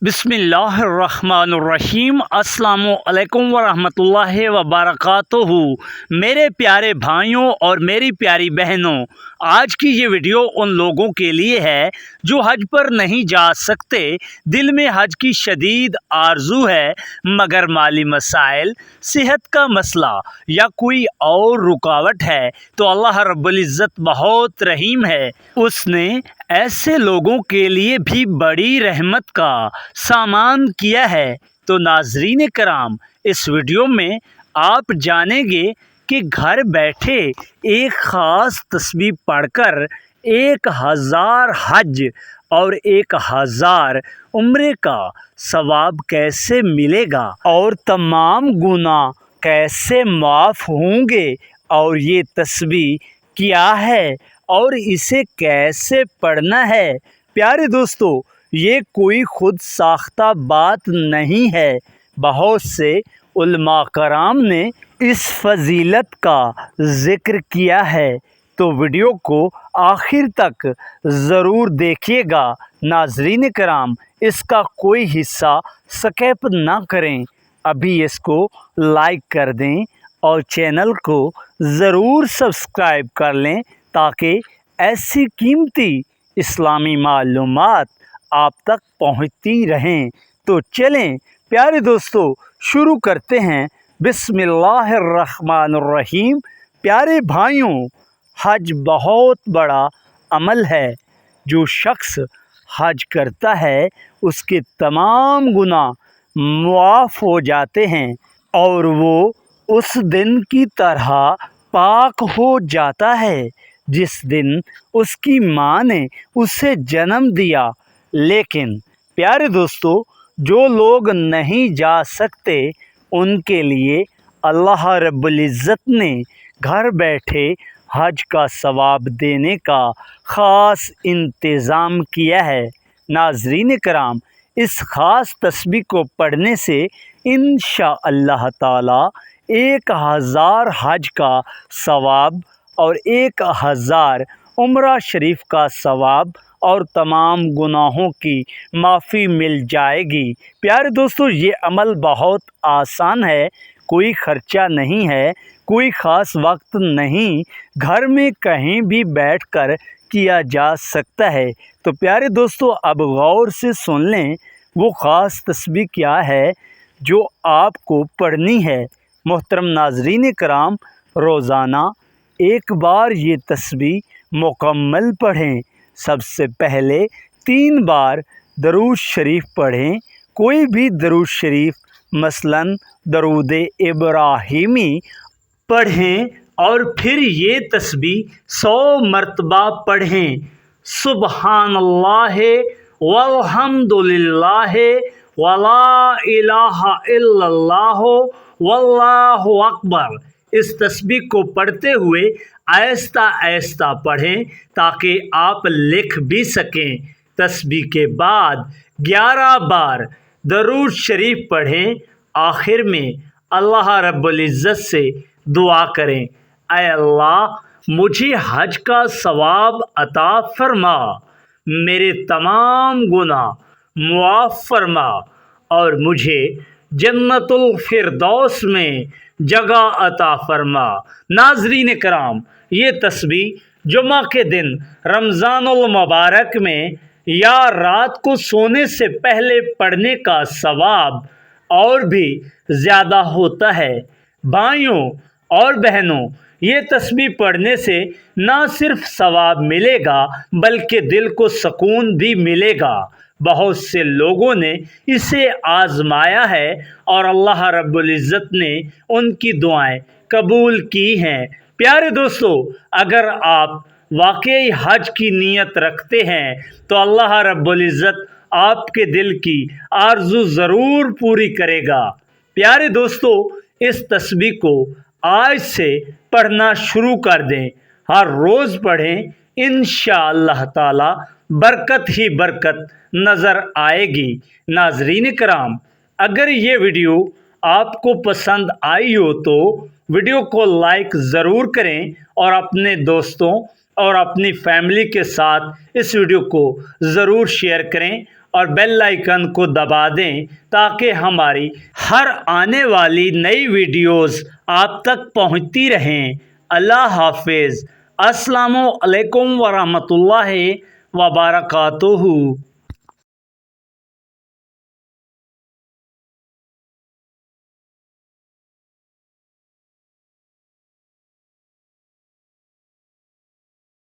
बिस्मिल्लाहिर्रहमानिर्रहीम। अस्सलामु अलैकुम वरहमतुल्लाहि वबरकातुहू। मेरे प्यारे भाइयों और मेरी प्यारी बहनों, आज की ये वीडियो उन लोगों के लिए है जो हज पर नहीं जा सकते, दिल में हज की शदीद आरजू है मगर माली मसाइल, सेहत का मसला या कोई और रुकावट है तो अल्लाह रब्बुल इज़्ज़त बहुत रहीम है। उसने ऐसे लोगों के लिए भी बड़ी रहमत का सामान किया है। तो नाज़रीन कराम, इस वीडियो में आप जानेंगे कि घर बैठे एक ख़ास तस्बीह पढ़कर 1000 हज और 1000 उम्रे का सवाब कैसे मिलेगा और तमाम गुनाह कैसे माफ़ होंगे, और ये तस्बीह क्या है और इसे कैसे पढ़ना है। प्यारे दोस्तों, ये कोई खुद साख्ता बात नहीं है, बहुत से उलमा कराम ने इस फजीलत का ज़िक्र किया है। तो वीडियो को आखिर तक ज़रूर देखिएगा। नाज़रीन कराम, इसका कोई हिस्सा स्किप ना करें, अभी इसको लाइक कर दें और चैनल को ज़रूर सब्सक्राइब कर लें ताकि ऐसी कीमती इस्लामी मालूमात आप तक पहुंचती रहें। तो चलें प्यारे दोस्तों, शुरू करते हैं। बिस्मिल्लाहिर्रहमानिर्रहीम। प्यारे भाइयों, हज बहुत बड़ा अमल है। जो शख्स हज करता है उसके तमाम गुनाह मुआफ़ हो जाते हैं और वो उस दिन की तरह पाक हो जाता है जिस दिन उसकी माँ ने उसे जन्म दिया। लेकिन प्यारे दोस्तों, जो लोग नहीं जा सकते उनके लिए अल्लाह रब्बुल इज़्ज़त ने घर बैठे हज का सवाब देने का ख़ास इंतज़ाम किया है। नाज़रीन कराम, इस ख़ास तस्बीह को पढ़ने से इंशाअल्लाह ताला 1000 हज का सवाब और 1000 उम्रा शरीफ का सवाब और तमाम गुनाहों की माफ़ी मिल जाएगी। प्यारे दोस्तों, ये अमल बहुत आसान है, कोई ख़र्चा नहीं है, कोई ख़ास वक्त नहीं, घर में कहीं भी बैठकर किया जा सकता है। तो प्यारे दोस्तों, अब गौर से सुन लें वो ख़ास तस्बीह क्या है जो आपको पढ़नी है। मोहतरम नाज़रीन कराम, रोज़ाना एक बार ये तस्बीह मुकम्मल पढ़ें। सबसे पहले 3 बार दरूद शरीफ पढ़ें, कोई भी दरूद शरीफ, मसलन दरूद इब्राहिमी पढ़ें और फिर ये तस्बीह 100 मरतबा पढ़ें। सुबहानल्लाह वल्हम्दुलिल्लाह वला इलाहा इल्लल्लाह वल्लाहु अकबर। इस तस्बीह को पढ़ते हुए आहिस्ता आहिस्ता पढ़ें ताकि आप लिख भी सकें। तस्बीह के बाद 11 बार दरूद शरीफ पढ़ें। आखिर में अल्लाह रब्बुल इज़्ज़त से दुआ करें, ऐ अल्लाह, मुझे हज का सवाब अता फरमा, मेरे तमाम गुनाह मुआफ़ फरमा और मुझे जन्नतुल फिरदौस में जगह अता फरमा। नाज़रीन कराम, ये तस्बीह जुम्मा के दिन रमज़ानुल मुबारक में या रात को सोने से पहले पढ़ने का सवाब और भी ज़्यादा होता है। भाइयों और बहनों, ये तस्बीह पढ़ने से ना सिर्फ सवाब मिलेगा बल्कि दिल को सुकून भी मिलेगा। बहुत से लोगों ने इसे आज़माया है और अल्लाह रब्बुल इज़्ज़त ने उनकी दुआएं कबूल की हैं। प्यारे दोस्तों, अगर आप वाकई हज की नीयत रखते हैं तो अल्लाह रब्बुल इज़्ज़त आपके दिल की आरज़ू ज़रूर पूरी करेगा। प्यारे दोस्तों, इस तस्बीह को आज से पढ़ना शुरू कर दें, हर रोज़ पढ़ें, इंशाअल्लाह ताला बरकत ही बरकत नज़र आएगी। नाज़रीन कराम, अगर ये वीडियो आपको पसंद आई हो तो वीडियो को लाइक ज़रूर करें और अपने दोस्तों और अपनी फैमिली के साथ इस वीडियो को ज़रूर शेयर करें اور بیل آئیکن کو دبا دیں تاکہ ہماری ہر آنے والی نئی ویڈیوز آپ تک پہنچتی رہیں۔ اللہ حافظ۔ السلام علیکم ورحمۃ اللہ وبرکاتہ۔